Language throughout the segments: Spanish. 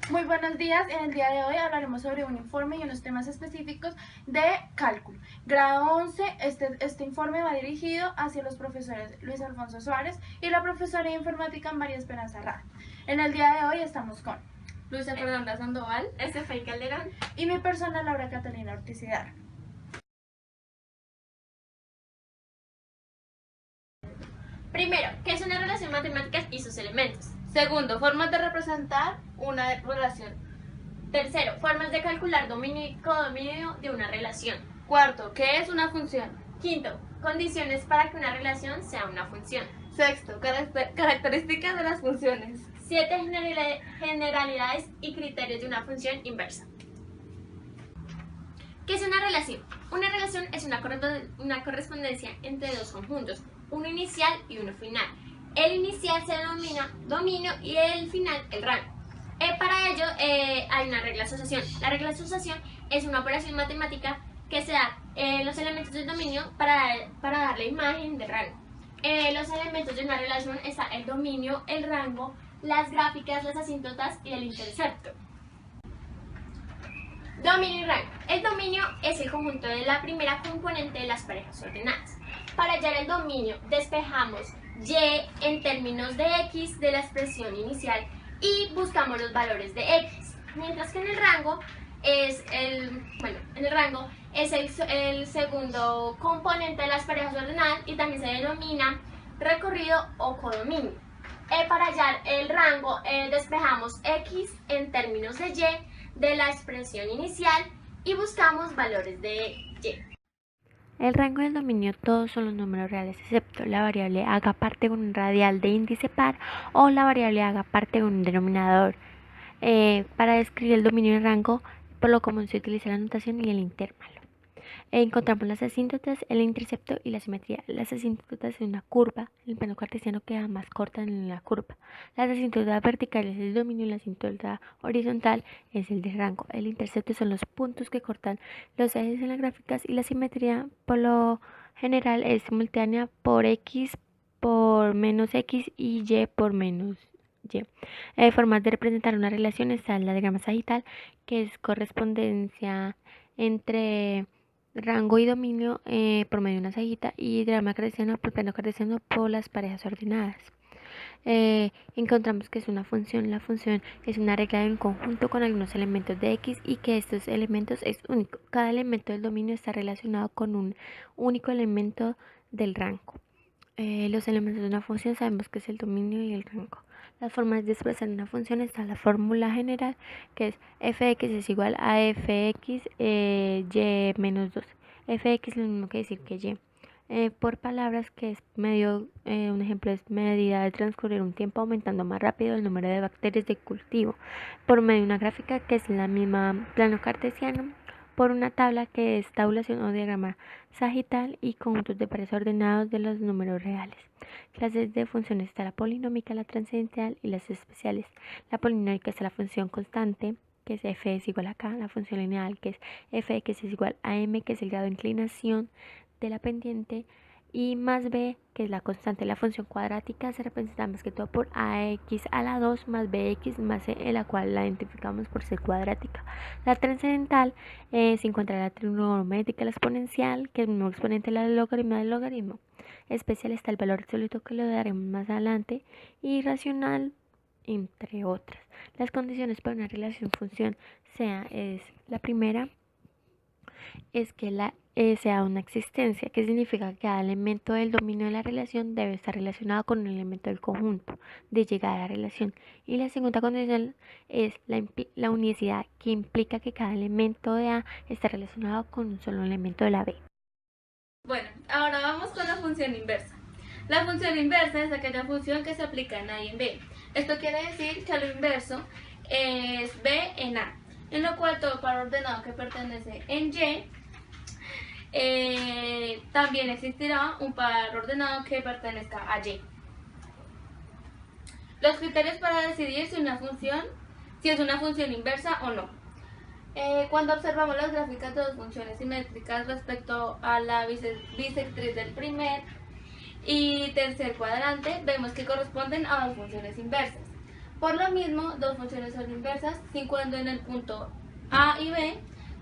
Muy buenos días, en el día de hoy hablaremos sobre un informe y unos temas específicos de cálculo. Grado 11, este informe va dirigido hacia los profesores Luis Alfonso Suárez y la profesora de informática María Esperanza Rada. En el día de hoy estamos con Luisa Fernanda Sandoval, Estefany Calderón y mi persona Laura Catalina Ortiz Hidalgo. Primero, ¿qué es una relación matemática y sus elementos? Segundo, formas de representar una relación. Tercero, formas de calcular dominio y codominio de una relación. Cuarto, ¿qué es una función? Quinto, condiciones para que una relación sea una función. Sexto, características de las funciones. 7 generalidades y criterios de una función inversa. ¿Qué es una relación? Una relación es una correspondencia entre dos conjuntos, uno inicial y uno final. El inicial se denomina dominio y el final el rango. Para ello hay una regla de asociación. La regla de asociación es una operación matemática que se da los elementos del dominio para darle imagen del rango. Los elementos de una relación están el dominio, el rango, las gráficas, las asíntotas y el intercepto. Dominio y rango. El dominio es el conjunto de la primera componente de las parejas ordenadas. Para hallar el dominio, despejamos y en términos de x de la expresión inicial y buscamos los valores de x. Mientras que en el rango es el segundo componente de las parejas ordenadas y también se denomina recorrido o codominio. Para hallar el rango despejamos x en términos de y de la expresión inicial y buscamos valores de y. El rango del dominio todos son los números reales excepto la variable haga parte de un radial de índice par o la variable haga parte de un denominador. Para describir el dominio y el rango, por lo común se utiliza la notación y el intervalo. Encontramos las asíntotas, el intercepto y la simetría. Las asíntotas es una curva, el plano cartesiano queda más corta en la curva. Las asíntotas verticales es el dominio y la asíntota horizontal es el de rango. El intercepto son los puntos que cortan los ejes en las gráficas y la simetría por lo general es simultánea por x por menos x y y por menos y. Formas de representar una relación está el diagrama sagital, que es correspondencia entre rango y dominio por medio de una sagita y diagrama cartesiano por plano cartesiano por las parejas ordenadas. Encontramos que es una función. La función es una regla de un conjunto con algunos elementos de x y que estos elementos es único. Cada elemento del dominio está relacionado con un único elemento del rango. Los elementos de una función sabemos que es el dominio y el rango. Las formas de expresar una función está la fórmula general, que es f de x es igual a fx y menos 2. Fx es lo mismo que decir que y. Por palabras, que es un ejemplo es medida de transcurrir un tiempo aumentando más rápido el número de bacterias de cultivo. Por medio de una gráfica, que es la misma plano cartesiano. Por una tabla, que es tabulación o diagrama sagital, y conjuntos de pares ordenados de los números reales. Clases de funciones está la polinómica, la trascendental y las especiales. La polinómica está la función constante, que es f es igual a k, la función lineal, que es f de x es igual a m, que es el grado de inclinación de la pendiente, y más b, que es la constante. La función cuadrática se representa más que todo por ax a la 2 más bx más c, en la cual la identificamos por ser cuadrática. La trascendental se encuentra la trigonométrica, la exponencial, que es el mismo exponente de la logaritmo del logaritmo. Especial está el valor absoluto, que lo daremos más adelante, y racional, entre otras. Las condiciones para una relación función es la primera es que sea una existencia, que significa que cada elemento del dominio de la relación debe estar relacionado con un elemento del conjunto de llegada a la relación. Y la segunda condición es la unicidad, que implica que cada elemento de A está relacionado con un solo elemento de la B. Bueno, ahora vamos con la función inversa. La función inversa es aquella función que se aplica en A y en B. Esto quiere decir que lo inverso es B en A, en lo cual todo par ordenado que pertenece en Y también existirá un par ordenado que pertenezca a Y. Los criterios para decidir si es una función inversa o no. Cuando observamos las gráficas de dos funciones simétricas respecto a la bisectriz del primer y tercer cuadrante, vemos que corresponden a dos funciones inversas. Por lo mismo, dos funciones son inversas si cuando en el punto A y B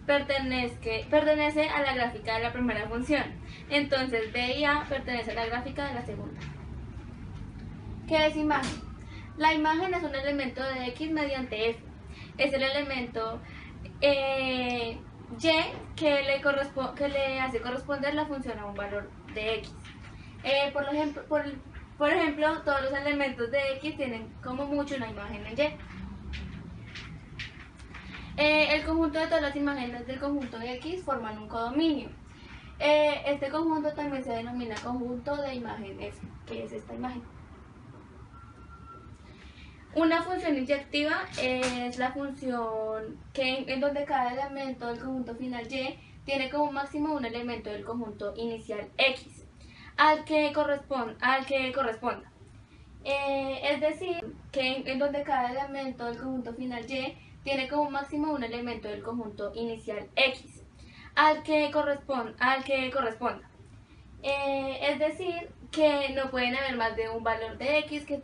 pertenece a la gráfica de la primera función. Entonces B y A pertenece a la gráfica de la segunda. ¿Qué es imagen? La imagen es un elemento de X mediante F. Es el elemento Y que le hace corresponder la función a un valor de X. Por ejemplo, todos los elementos de X tienen como mucho una imagen en Y. El conjunto de todas las imágenes del conjunto de X forman un codominio. Este conjunto también se denomina conjunto de imagen F, que es esta imagen. Una función inyectiva es la función en donde cada elemento del conjunto final Y tiene como máximo un elemento del conjunto inicial X al que corresponda. Es decir, que en donde cada elemento del conjunto final Y tiene como máximo un elemento del conjunto inicial X al que corresponda. Es decir, que no pueden haber más de un valor de X que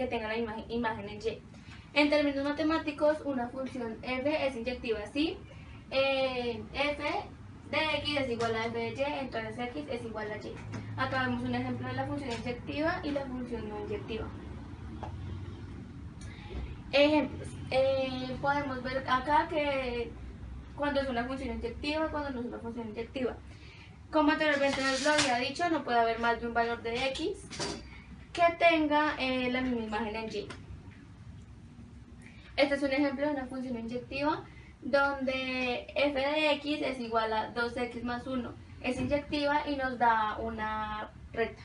tenga la imagen en Y. En términos matemáticos, una función f es inyectiva si f de x es igual a f de y, entonces x es igual a y. Acá vemos un ejemplo de la función inyectiva y la función no inyectiva. Ejemplos. Podemos ver acá que cuando es una función inyectiva, cuando no es una función inyectiva. Como anteriormente nos lo había dicho, no puede haber más de un valor de x que tenga la misma imagen en Y. Este es un ejemplo de una función inyectiva donde f de x es igual a 2x más 1. Es inyectiva y nos da una recta.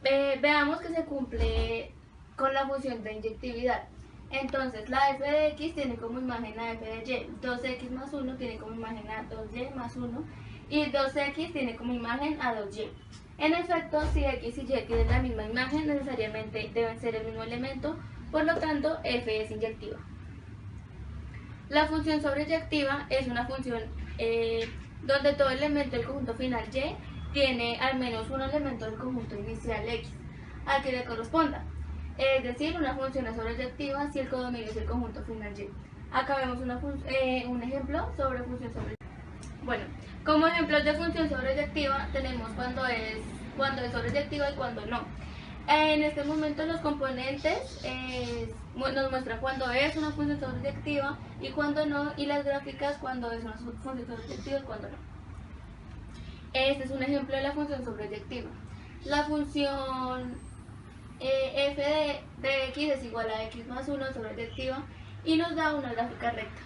Veamos que se cumple con la función de inyectividad. Entonces la f de x tiene como imagen a f de y, 2x más 1 tiene como imagen a 2y más 1 y 2x tiene como imagen a 2y. En efecto, si x y y tienen la misma imagen, necesariamente deben ser el mismo elemento, por lo tanto, f es inyectiva. La función sobreyectiva es una función donde todo elemento del conjunto final y tiene al menos un elemento del conjunto inicial x al que le corresponda. Es decir, una función es sobreyectiva si el codominio es el conjunto final y. Acá vemos un ejemplo sobre función sobreyectiva. Bueno, como ejemplos de función sobreyectiva tenemos cuando es sobreyectiva y cuando no. En este momento los componentes nos muestran cuando es una función sobreyectiva y cuando no, y las gráficas cuando es una función sobreyectiva y cuando no. Este es un ejemplo de la función sobreyectiva. La función f de x es igual a x más 1 sobreyectiva y nos da una gráfica recta.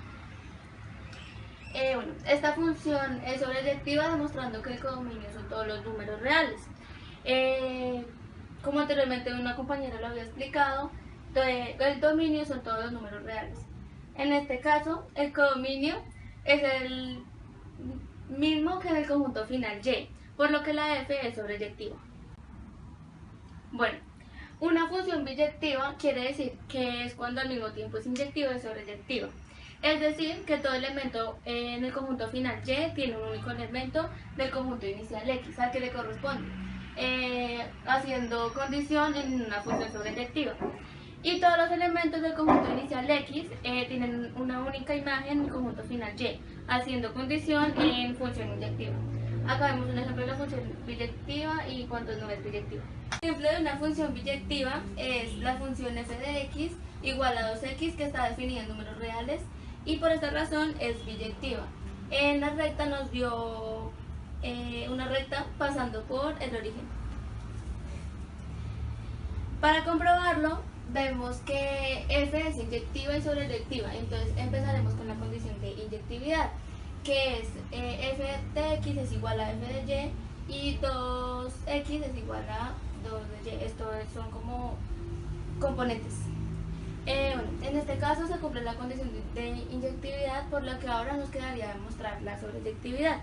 Esta función es sobreyectiva demostrando que el codominio son todos los números reales. Como anteriormente una compañera lo había explicado, el dominio son todos los números reales. En este caso, el codominio es el mismo que en el conjunto final y, por lo que la f es sobreyectiva. Bueno, una función biyectiva quiere decir que es cuando al mismo tiempo es inyectiva y sobreyectiva. Es decir, que todo elemento en el conjunto final y tiene un único elemento del conjunto inicial x al que le corresponde, haciendo condición en una función sobreyectiva. Y todos los elementos del conjunto inicial x tienen una única imagen en el conjunto final y, haciendo condición en función inyectiva. Acá vemos un ejemplo de la función biyectiva y cuando no es biyectiva. Un ejemplo de una función biyectiva es la función f de x igual a 2x que está definida en números reales y por esta razón es biyectiva. En la recta nos dio una recta pasando por el origen. Para comprobarlo, vemos que f es inyectiva y sobreyectiva, entonces empezaremos con la condición de inyectividad, que es f de x es igual a f de y y 2x es igual a 2 de y. Estos son como componentes. En este caso se cumple la condición de inyectividad, por lo que ahora nos quedaría demostrar la sobreyectividad.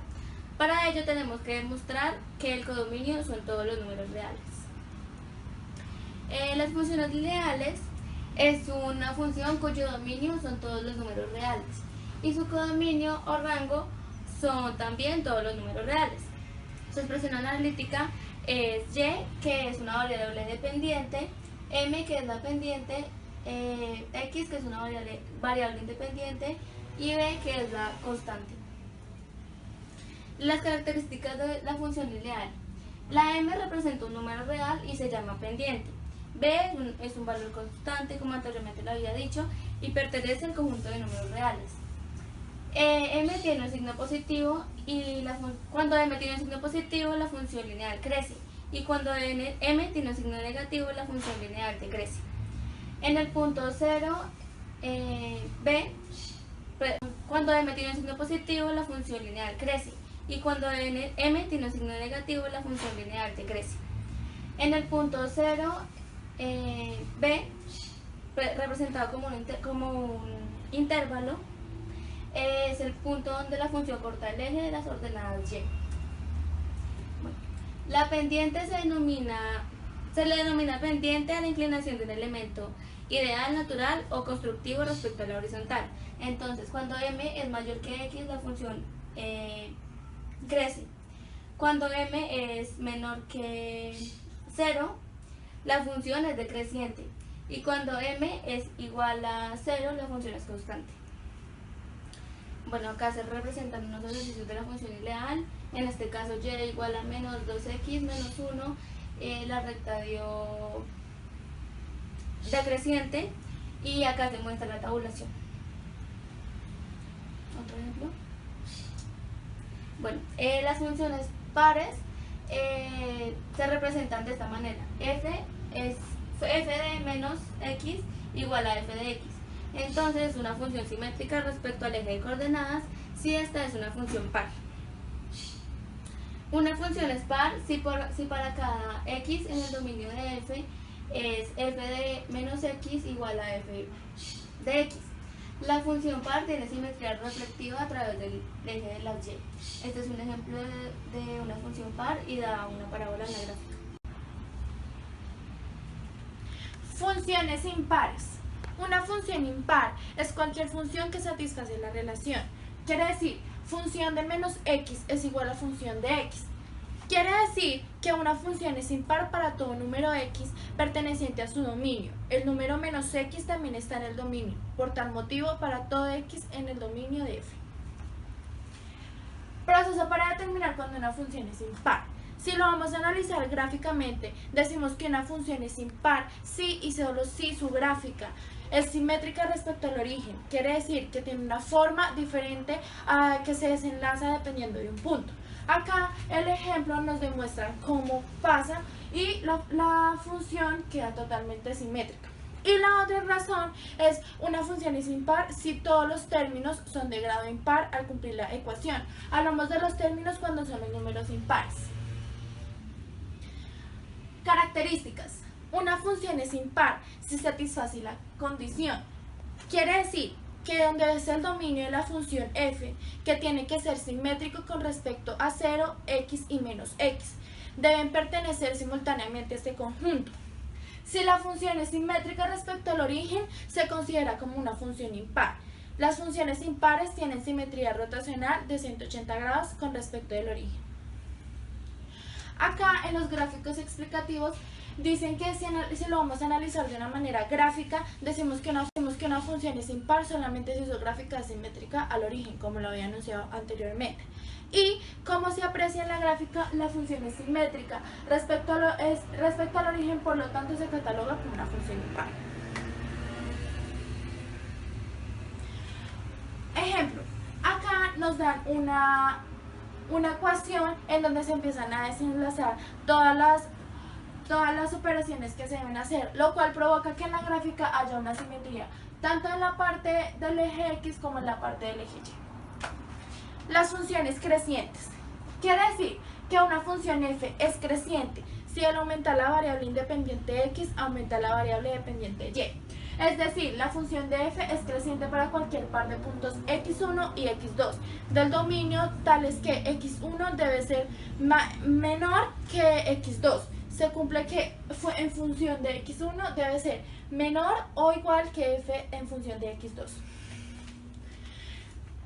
Para ello tenemos que demostrar que el codominio son todos los números reales. Las funciones lineales es una función cuyo dominio son todos los números reales y su codominio o rango son también todos los números reales. Su expresión analítica es y, que es una variable dependiente m que es la pendiente, x que es una variable independiente y b que es la constante. Las características de la función lineal. La m representa un número real y se llama pendiente. B es un valor constante, como anteriormente lo había dicho, y pertenece al conjunto de números reales. M tiene un signo positivo y cuando m tiene un signo positivo la función lineal crece, y cuando m tiene un signo negativo la función lineal decrece. En el punto 0, cuando m tiene un signo positivo la función lineal crece, y cuando m tiene un signo negativo la función lineal decrece. En el punto 0, b, representado como un intervalo, es el punto donde la función corta el eje de las ordenadas y. Bueno, la pendiente se le denomina pendiente a la inclinación de un elemento ideal, natural o constructivo respecto a la horizontal. Entonces, cuando m es mayor que x, la función crece. Cuando m es menor que 0, la función es decreciente. Y cuando m es igual a 0, la función es constante. Bueno, acá se representan unos ejercicios de la función ideal. En este caso, y igual a menos 2x menos 1. La recta dio decreciente. Y acá se muestra la tabulación. Otro ejemplo. Bueno, las funciones pares se representan de esta manera. F de menos x igual a f de x. Entonces es una función simétrica respecto al eje de coordenadas si esta es una función par. Una función es par si para cada x en el dominio de f es f de menos x igual a f de x. La función par tiene simetría reflectiva a través del eje de las y. Este es un ejemplo de una función par y da una parábola en la gráfica. Funciones impares. Una función impar es cualquier función que satisface la relación. Quiere decir, función de menos x es igual a función de x. Quiere decir que una función es impar para todo número x perteneciente a su dominio. El número menos x también está en el dominio. Por tal motivo, para todo x en el dominio de f. Proceso para determinar cuando una función es impar. Si lo vamos a analizar gráficamente, decimos que una función es impar si y solo si su gráfica es simétrica respecto al origen. Quiere decir que tiene una forma diferente a que se desenlaza dependiendo de un punto. Acá el ejemplo nos demuestra cómo pasa y la función queda totalmente simétrica. Y la otra razón es una función es impar si todos los términos son de grado impar al cumplir la ecuación. Hablamos de los términos cuando son los números impares. Características. Una función es impar si satisface la condición. Quiere decir que donde es el dominio de la función f, que tiene que ser simétrico con respecto a 0, x y menos x, deben pertenecer simultáneamente a este conjunto. Si la función es simétrica respecto al origen, se considera como una función impar. Las funciones impares tienen simetría rotacional de 180 grados con respecto del origen. Acá en los gráficos explicativos dicen que si lo vamos a analizar de una manera gráfica, decimos que una función es impar solamente si su gráfica es simétrica al origen, como lo había anunciado anteriormente. Y como se aprecia en la gráfica, la función es simétrica respecto al origen, por lo tanto se cataloga como una función impar. Ejemplo, acá nos dan una ecuación en donde se empiezan a desenlazar todas las operaciones que se deben hacer, lo cual provoca que en la gráfica haya una simetría, tanto en la parte del eje X como en la parte del eje Y. Las funciones crecientes. Quiere decir que una función f es creciente si al aumentar la variable independiente x aumenta la variable dependiente y. Es decir, la función de f es creciente para cualquier par de puntos x1 y x2 del dominio, tales que x1 debe ser menor que x2. Se cumple que en función de x1 debe ser menor o igual que f en función de x2.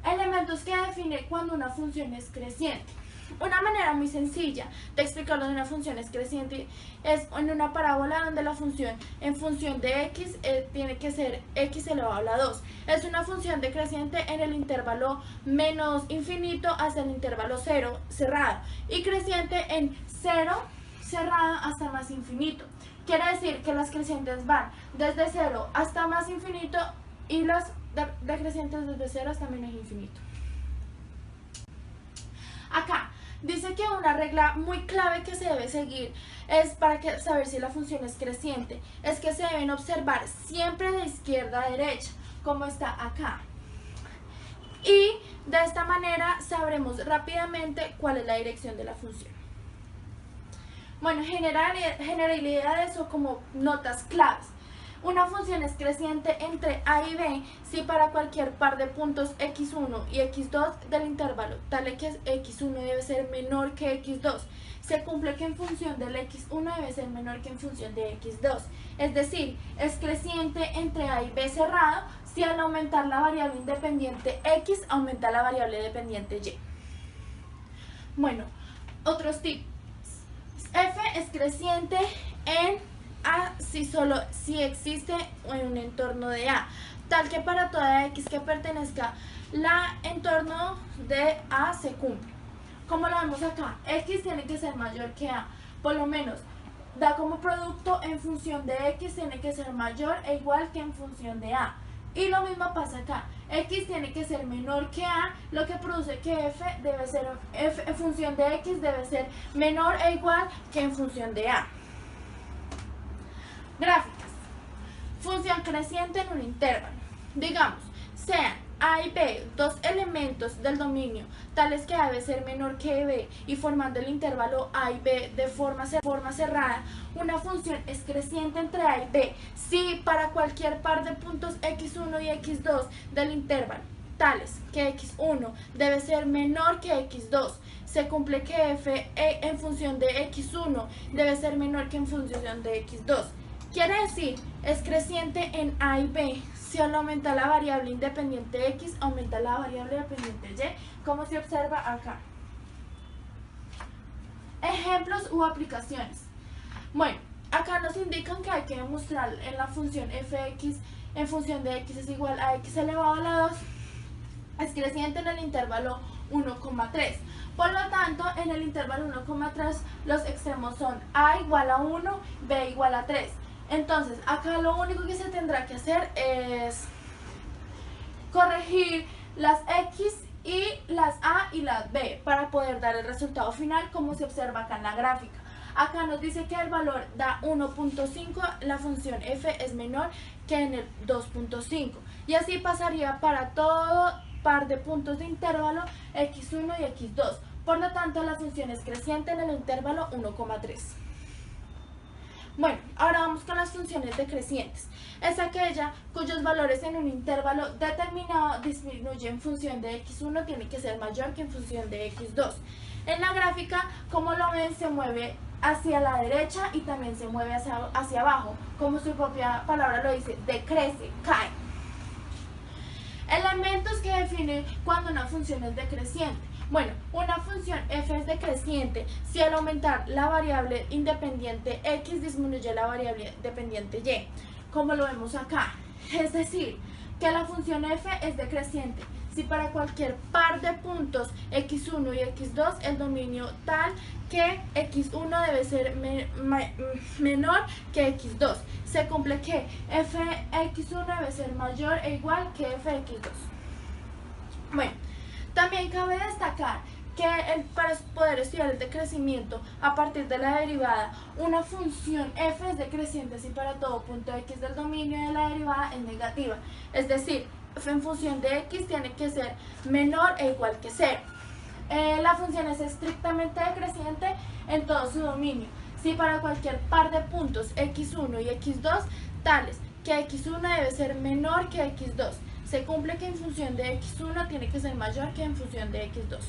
Elementos que definen cuando una función es creciente. Una manera muy sencilla de explicarlo de una función es creciente es en una parábola donde la función en función de x tiene que ser x elevado a la 2. Es una función decreciente en el intervalo menos infinito hasta el intervalo 0 cerrado y creciente en 0 cerrado hasta más infinito. Quiere decir que las crecientes van desde 0 hasta más infinito y las decrecientes desde 0 hasta menos infinito. Acá dice que una regla muy clave que se debe seguir es para saber si la función es creciente, es que se deben observar siempre de izquierda a derecha, como está acá. Y de esta manera sabremos rápidamente cuál es la dirección de la función. Bueno, generalidades o como notas claves. Una función es creciente entre a y b si para cualquier par de puntos x1 y x2 del intervalo tal que x1 debe ser menor que x2, se cumple que en función del x1 debe ser menor que en función de x2. Es decir, es creciente entre a y b cerrado si al aumentar la variable independiente x aumenta la variable dependiente y. Bueno, otros tips. F es creciente en A si existe en un entorno de A, tal que para toda X que pertenezca la entorno de A se cumple. Como lo vemos acá, X tiene que ser mayor que A, por lo menos da como producto en función de X tiene que ser mayor e igual que en función de A. Y lo mismo pasa acá, X tiene que ser menor que A, lo que produce que F en función de X debe ser menor e igual que en función de A. Gráficas. Función creciente en un intervalo. Digamos, sean A y B dos elementos del dominio, tales que A debe ser menor que B y formando el intervalo A y B de forma cerrada, una función es creciente entre A y B si para cualquier par de puntos x1 y x2 del intervalo, tales que x1 debe ser menor que x2, se cumple que F en función de x1 debe ser menor que en función de x2. Quiere decir, es creciente en A y B si al aumentar la variable independiente x aumenta la variable dependiente y, como se observa acá. Ejemplos u aplicaciones. Bueno, acá nos indican que hay que demostrar en la función fx en función de x es igual a x elevado a la 2 es creciente en el intervalo 1,3. Por lo tanto, en el intervalo 1,3 los extremos son a igual a 1, b igual a 3. Entonces, acá lo único que se tendrá que hacer es corregir las x y las a y las b para poder dar el resultado final como se observa acá en la gráfica. Acá nos dice que el valor da 1.5, la función f es menor que en el 2.5 y así pasaría para todo par de puntos de intervalo x1 y x2. Por lo tanto, la función es creciente en el intervalo 1,3. Bueno, ahora vamos con las funciones decrecientes. Es aquella cuyos valores en un intervalo determinado disminuyen en función de x1 tiene que ser mayor que en función de x2. En la gráfica, como lo ven, se mueve hacia la derecha y también se mueve hacia abajo. Como su propia palabra lo dice, decrece, cae. Elementos que definen cuando una función es decreciente. Bueno, una función f es decreciente si al aumentar la variable independiente x disminuye la variable dependiente y, como lo vemos acá. Es decir, que la función f es decreciente si para cualquier par de puntos x1 y x2 el dominio tal que x1 debe ser menor que x2. Se cumple que fx1 debe ser mayor e igual que fx2. Bueno, también cabe destacar que para poder estudiar el decrecimiento a partir de la derivada, una función f es decreciente si para todo punto x del dominio de la derivada es negativa. Es decir, f en función de x tiene que ser menor e igual que 0. La función es estrictamente decreciente en todo su dominio si para cualquier par de puntos x1 y x2 tales que x1 debe ser menor que x2. Se cumple que en función de x1 tiene que ser mayor que en función de x2.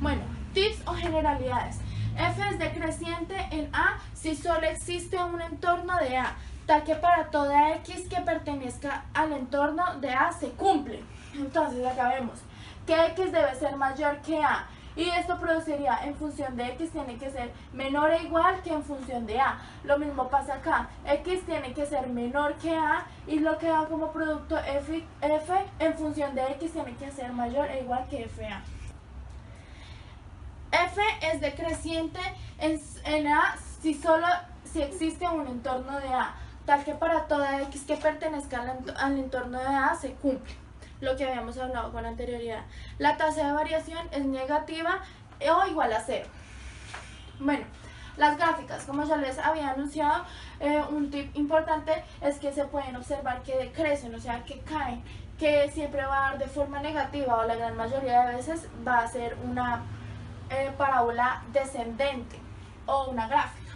Bueno, tips o generalidades. F es decreciente en A si solo existe un entorno de A, tal que para toda x que pertenezca al entorno de A se cumple. Entonces acá vemos que x debe ser mayor que A Y esto produciría en función de x tiene que ser menor o igual que en función de a. Lo mismo pasa acá, x tiene que ser menor que a y lo que da como producto f en función de x tiene que ser mayor o igual que fa. F es decreciente en a si existe un entorno de a, tal que para toda x que pertenezca al entorno de a se cumple lo que habíamos hablado con anterioridad. La tasa de variación es negativa o igual a 0. Bueno, las gráficas, como ya les había anunciado, un tip importante es que se pueden observar que decrecen, o sea que caen, que siempre va a dar de forma negativa o la gran mayoría de veces va a ser una parábola descendente o una gráfica.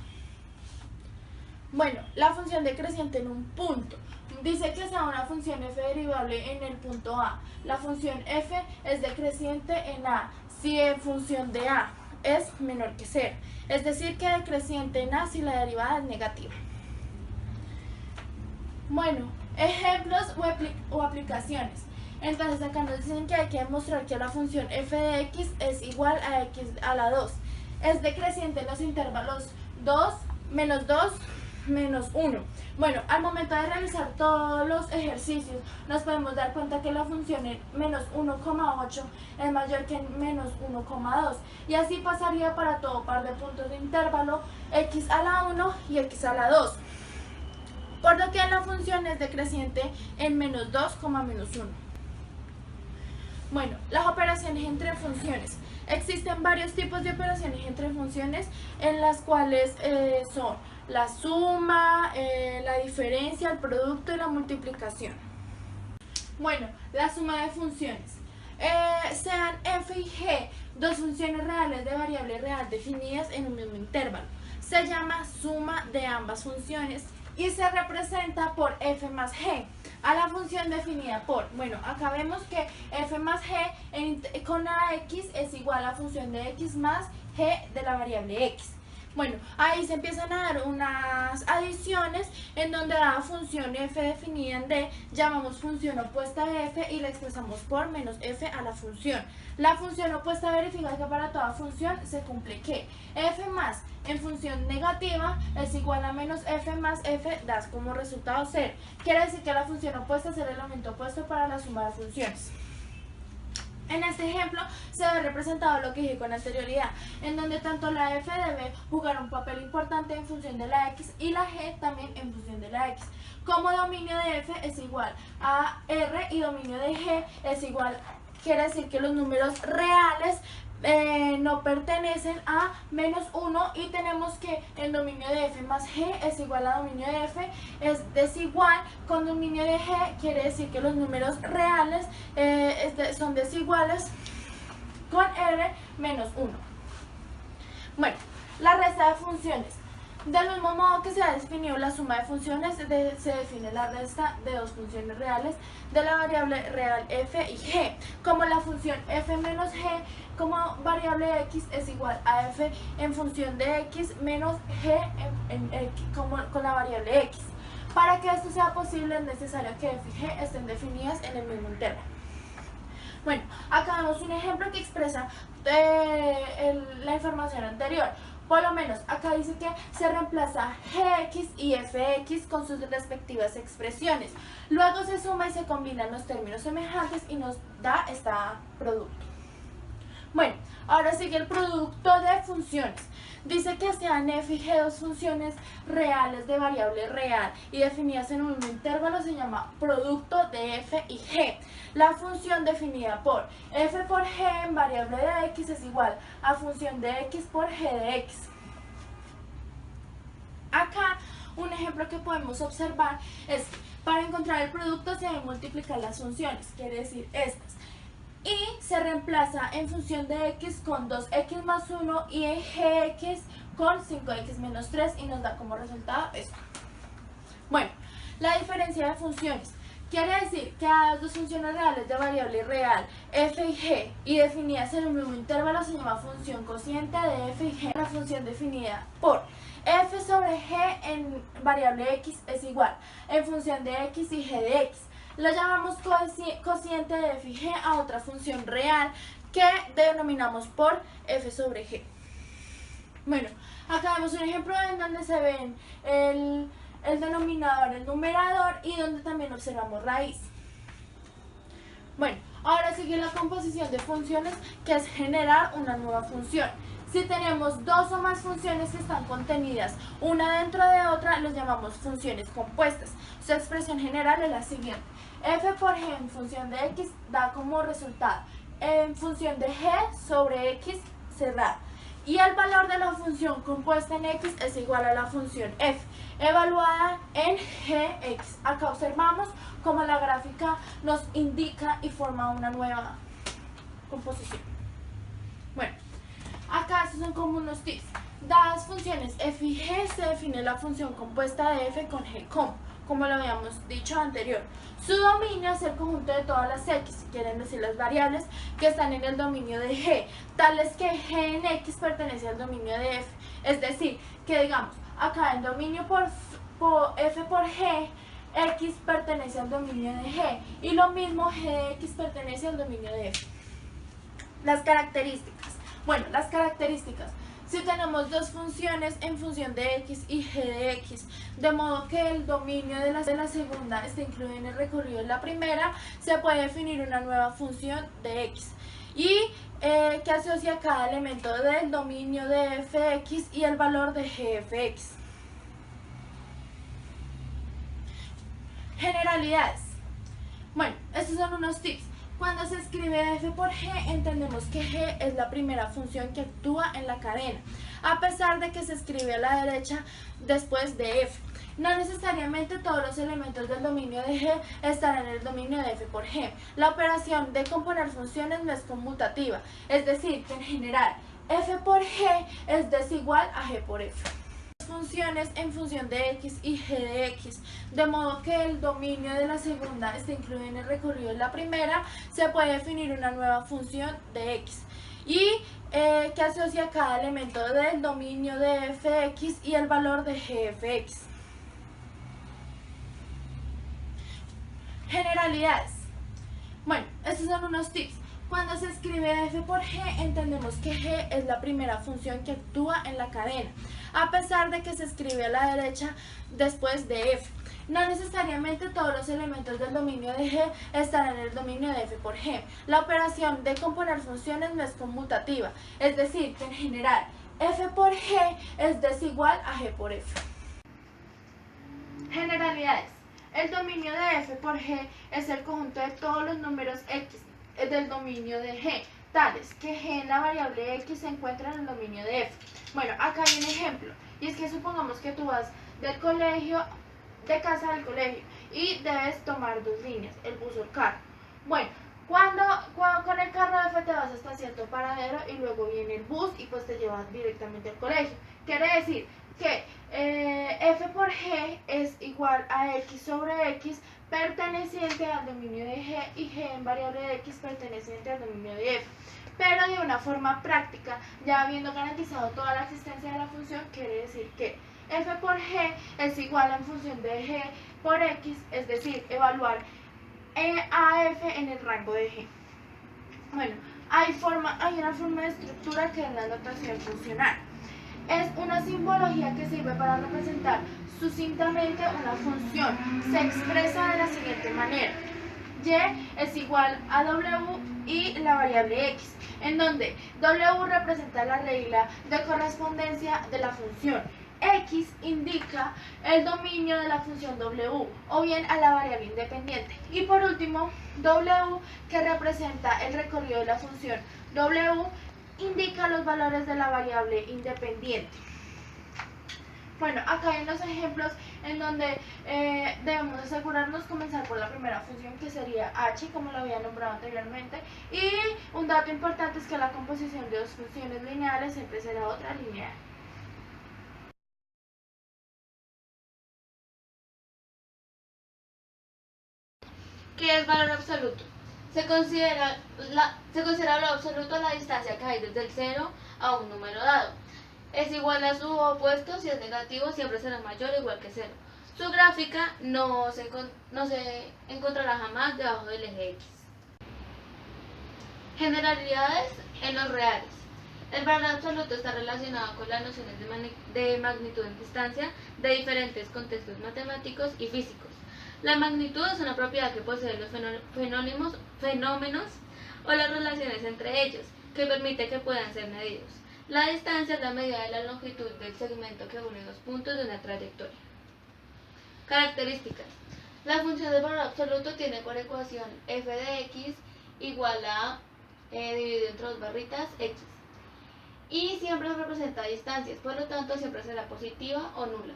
Bueno, la función decreciente en un punto. Dice que sea una función f derivable en el punto A. La función f es decreciente en A si en función de A es menor que 0. Es decir, que decreciente en A si la derivada es negativa. Bueno, ejemplos o aplicaciones. Entonces acá nos dicen que hay que demostrar que la función f de x es igual a x a la 2. Es decreciente en los intervalos 2, menos 2, menos 1. Bueno, al momento de realizar todos los ejercicios nos podemos dar cuenta que la función en menos 1,8 es mayor que en menos 1,2 y así pasaría para todo par de puntos de intervalo x a la 1 y x a la 2, por lo que la función es decreciente en menos 2, menos 1. Bueno, las operaciones entre funciones. Existen varios tipos de operaciones entre funciones en las cuales son la suma, la diferencia, el producto y la multiplicación. Bueno, la suma de funciones. Sean f y g dos funciones reales de variable real definidas en un mismo intervalo. Se llama suma de ambas funciones y se representa por f más g a la función definida por, bueno, acá vemos que f más g con la x es igual a la función de x más g de la variable x. Bueno, ahí se empiezan a dar unas adiciones en donde la función f definida en d llamamos función opuesta de f y la expresamos por menos f a la función. La función opuesta verifica que para toda función se cumple que f más en función negativa es igual a menos f más f da como resultado 0. Quiere decir que la función opuesta es el elemento opuesto para la suma de funciones. En este ejemplo se ve representado lo que dije con anterioridad, en donde tanto la f debe jugar un papel importante en función de la x y la g también en función de la x. Como dominio de f es igual a r y dominio de g es igual, quiere decir que los números reales no pertenecen a menos 1 y tenemos que el dominio de f más g es igual a dominio de f es desigual con dominio de g, quiere decir que los números reales son desiguales con r menos 1. Bueno, la resta de funciones. Del mismo modo que se ha definido la suma de funciones, se define la resta de dos funciones reales de la variable real f y g, como la función f menos g como variable x es igual a f en función de x menos g con la variable x. Para que esto sea posible es necesario que f y g estén definidas en el mismo intervalo. Bueno, acá vemos un ejemplo que expresa la información anterior. Por lo menos acá dice que se reemplaza gx y fx con sus respectivas expresiones. Luego se suma y se combinan los términos semejantes y nos da este producto. Bueno, ahora sigue el producto de funciones. Dice que sean f y g dos funciones reales de variable real y definidas en un mismo intervalo se llama producto de f y g. La función definida por f por g en variable de x es igual a función de x por g de x. Acá un ejemplo que podemos observar es para encontrar el producto se deben multiplicar las funciones, quiere decir estas. Y se reemplaza en función de x con 2x más 1 y en gx con 5x menos 3 y nos da como resultado esto. Bueno, la diferencia de funciones. Quiere decir que a las dos funciones reales de variable real f y g y definidas en un mismo intervalo se llama función cociente de f y g. La función definida por f sobre g en variable x es igual en función de x y g de x. Lo llamamos cociente de f y g a otra función real que denominamos por f sobre g. Bueno, acá vemos un ejemplo en donde se ven el denominador, el numerador y donde también observamos raíz. Bueno, ahora sigue la composición de funciones, que es generar una nueva función. Si tenemos dos o más funciones que están contenidas una dentro de otra, los llamamos funciones compuestas. Su expresión general es la siguiente: f por g en función de x da como resultado en función de g sobre x cerrada. Y el valor de la función compuesta en x es igual a la función f, evaluada en gx. Acá observamos cómo la gráfica nos indica y forma una nueva composición. Bueno, acá estos son como unos tips. Dadas funciones f y g, se define la función compuesta de f con g como lo habíamos dicho anterior. Su dominio es el conjunto de todas las x, quieren decir las variables que están en el dominio de g, tales que g en x pertenece al dominio de f. Es decir, que digamos, acá el dominio por f por g, x pertenece al dominio de g, y lo mismo g de x pertenece al dominio de f. Las características. Bueno, las características. Si tenemos dos funciones en función de x y g de x, de modo que el dominio de la segunda esté incluido en el recorrido de la primera, se puede definir una nueva función de x y que asocia cada elemento del dominio de fx y el valor de gfx. Generalidades. Bueno, estos son unos tips. Cuando se escribe f por g, entendemos que g es la primera función que actúa en la cadena, a pesar de que se escribe a la derecha después de f. No necesariamente todos los elementos del dominio de g estarán en el dominio de f por g. La operación de componer funciones no es conmutativa, es decir, que en general f por g es desigual a g por f. Funciones en función de x y g de x, de modo que el dominio de la segunda esté incluido en el recorrido de la primera, se puede definir una nueva función de x y que asocia cada elemento del dominio de fx y el valor de gfx. Generalidades. Bueno, estos son unos tips. Cuando se escribe f por g, entendemos que g es la primera función que actúa en la cadena, a pesar de que se escribe a la derecha después de f. No necesariamente todos los elementos del dominio de g estarán en el dominio de f por g. La operación de componer funciones no es conmutativa, es decir, que en general f por g es desigual a g por f. Generalidades. El dominio de f por g es el conjunto de todos los números x del dominio de g, tales que g en la variable x se encuentra en el dominio de f. Bueno, acá hay un ejemplo, y es que supongamos que tú vas del colegio, de casa al colegio, y debes tomar dos líneas, el bus o el carro. Bueno, cuando con el carro F te vas hasta cierto paradero y luego viene el bus y pues te lleva directamente al colegio. Quiere decir que f por g es igual a x sobre x perteneciente al dominio de g y g en variable de x perteneciente al dominio de f. Pero de una forma práctica, ya habiendo garantizado toda la existencia de la función, quiere decir que f por g es igual a en función de g por x, es decir, evaluar a f en el rango de g. Bueno, hay una forma de estructura que es la notación funcional. Es una simbología que sirve para representar sucintamente una función. Se expresa de la siguiente manera: y es igual a w y la variable x, en donde w representa la regla de correspondencia de la función, x indica el dominio de la función w o bien a la variable independiente, y por último w, que representa el recorrido de la función w, indica los valores de la variable independiente. Bueno, acá hay unos ejemplos en donde debemos asegurarnos comenzar por la primera función, que sería h, como lo había nombrado anteriormente, y un dato importante es que la composición de dos funciones lineales siempre será otra lineal. ¿Qué es valor absoluto? Se considera valor absoluto la distancia que hay desde el 0 a un número dado. Es igual a su opuesto. Si es negativo, siempre será mayor o igual que 0. Su gráfica no se encontrará jamás debajo del eje X. Generalidades en los reales. El valor absoluto está relacionado con las nociones de magnitud en distancia de diferentes contextos matemáticos y físicos. La magnitud es una propiedad que poseen los fenómenos o las relaciones entre ellos, que permite que puedan ser medidos. La distancia es la medida de la longitud del segmento que une dos puntos de una trayectoria. Características. La función del valor absoluto tiene por ecuación f de x igual a dividido entre dos barritas x. Y siempre representa distancias, por lo tanto siempre será positiva o nula.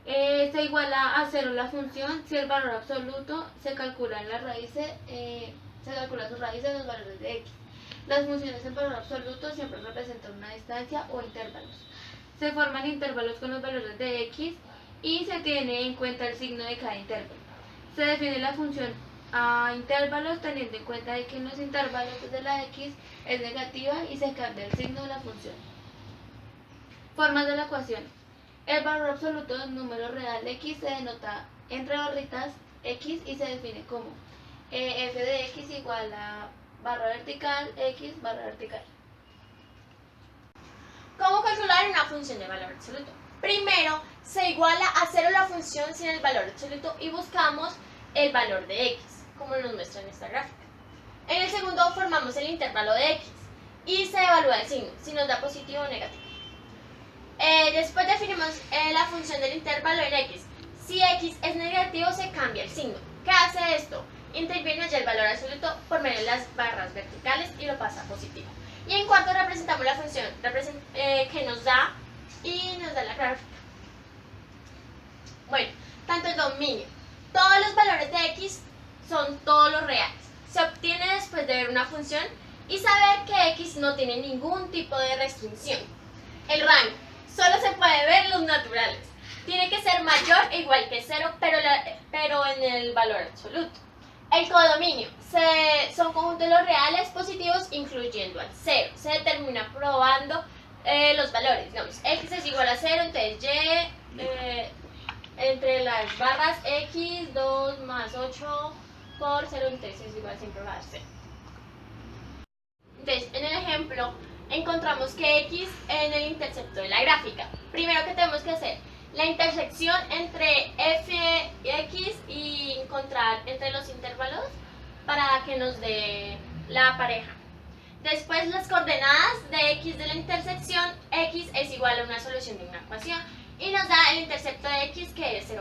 Se iguala a 0 la función si el valor absoluto se calcula en las raíces, se calcula sus raíces en los valores de x. Las funciones en valor absoluto siempre representan una distancia o intervalos. Se forman intervalos con los valores de x y se tiene en cuenta el signo de cada intervalo. Se define la función a intervalos teniendo en cuenta de que en los intervalos desde la x es negativa y se cambia el signo de la función. Formas de la ecuación. El valor absoluto de un número real x se denota entre barritas x y se define como f de x igual a barra vertical x barra vertical. ¿Cómo calcular una función de valor absoluto? Primero, se iguala a 0 la función sin el valor absoluto y buscamos el valor de x, como nos muestra en esta gráfica. En el segundo, formamos el intervalo de x y se evalúa el signo, si nos da positivo o negativo. Después definimos la función del intervalo en x. Si x es negativo, se cambia el signo. ¿Qué hace esto? Interviene ya el valor absoluto por medio de las barras verticales y lo pasa a positivo. Y en cuarto, representamos la función que nos da y nos da la gráfica. Bueno, tanto el dominio. Todos los valores de x son todos los reales. Se obtiene después de ver una función y saber que x no tiene ningún tipo de restricción. El rango. Solo se puede ver los naturales. Tiene que ser mayor o igual que 0, pero en el valor absoluto. El codominio. Son conjuntos de los reales positivos incluyendo al 0. Se determina probando los valores. Digamos, x es igual a 0, entonces y entre las barras x, 2 más 8 por 0, entonces es igual, siempre va a dar 0. Entonces, en el ejemplo, encontramos que x en el intercepto de la gráfica. Primero que tenemos que hacer la intersección entre f y x y encontrar entre los intervalos para que nos dé la pareja. Después las coordenadas de x de la intersección, x es igual a una solución de una ecuación y nos da el intercepto de x que es 0.2.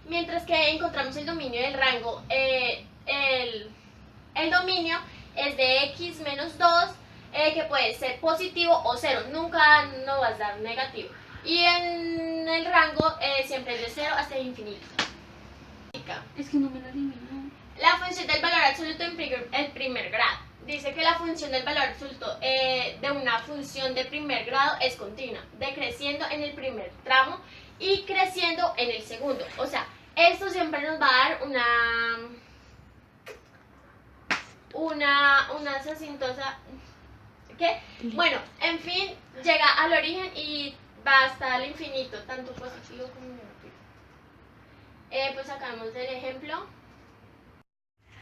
Mientras que encontramos el dominio del rango, el dominio es de x menos 2, que puede ser positivo o 0, nunca no va a dar negativo. Y en el rango siempre es de 0 hasta el infinito. Es que no me lo adivinó. La función del valor absoluto en primer grado. Dice que la función del valor absoluto de una función de primer grado es continua, decreciendo en el primer tramo y creciendo en el segundo. O sea, esto siempre nos va a dar una asintosa. ¿Qué? Bueno, en fin, llega al origen y va hasta el infinito, tanto positivo como negativo. Pues sacamos del ejemplo.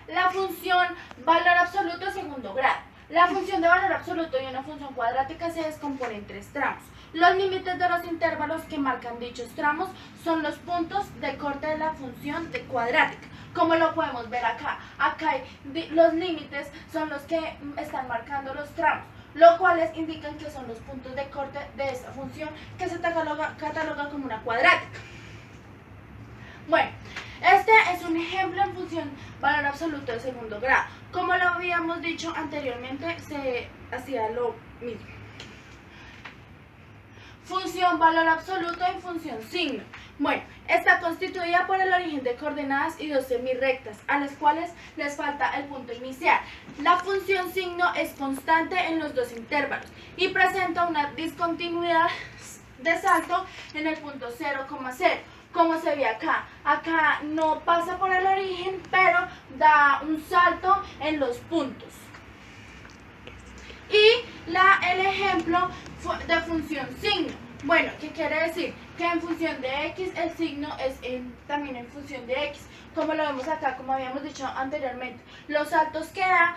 La función valor absoluto segundo grado. La función de valor absoluto y una función cuadrática se descompone en 3 tramos. Los límites de los intervalos que marcan dichos tramos son los puntos de corte de la función de cuadrática. Como lo podemos ver acá. Acá los límites son los que están marcando los tramos, los cuales indican que son los puntos de corte de esta función que se cataloga como una cuadrática. Bueno, este es un ejemplo en función valor absoluto de segundo grado. Como lo habíamos dicho anteriormente, se hacía lo mismo. Función valor absoluto y función signo. Bueno, está constituida por el origen de coordenadas y dos semirrectas, a las cuales les falta el punto inicial. La función signo es constante en los dos intervalos y presenta una discontinuidad de salto en el punto 0,0. Como se ve acá, acá no pasa por el origen, pero da un salto en los puntos. Y el ejemplo de función signo. Bueno, ¿qué quiere decir? Que en función de X el signo es también en función de X, como lo vemos acá, como habíamos dicho anteriormente. Los saltos que da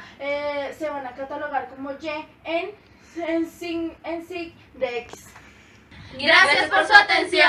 se van a catalogar como Y en sig de X. Gracias por su atención.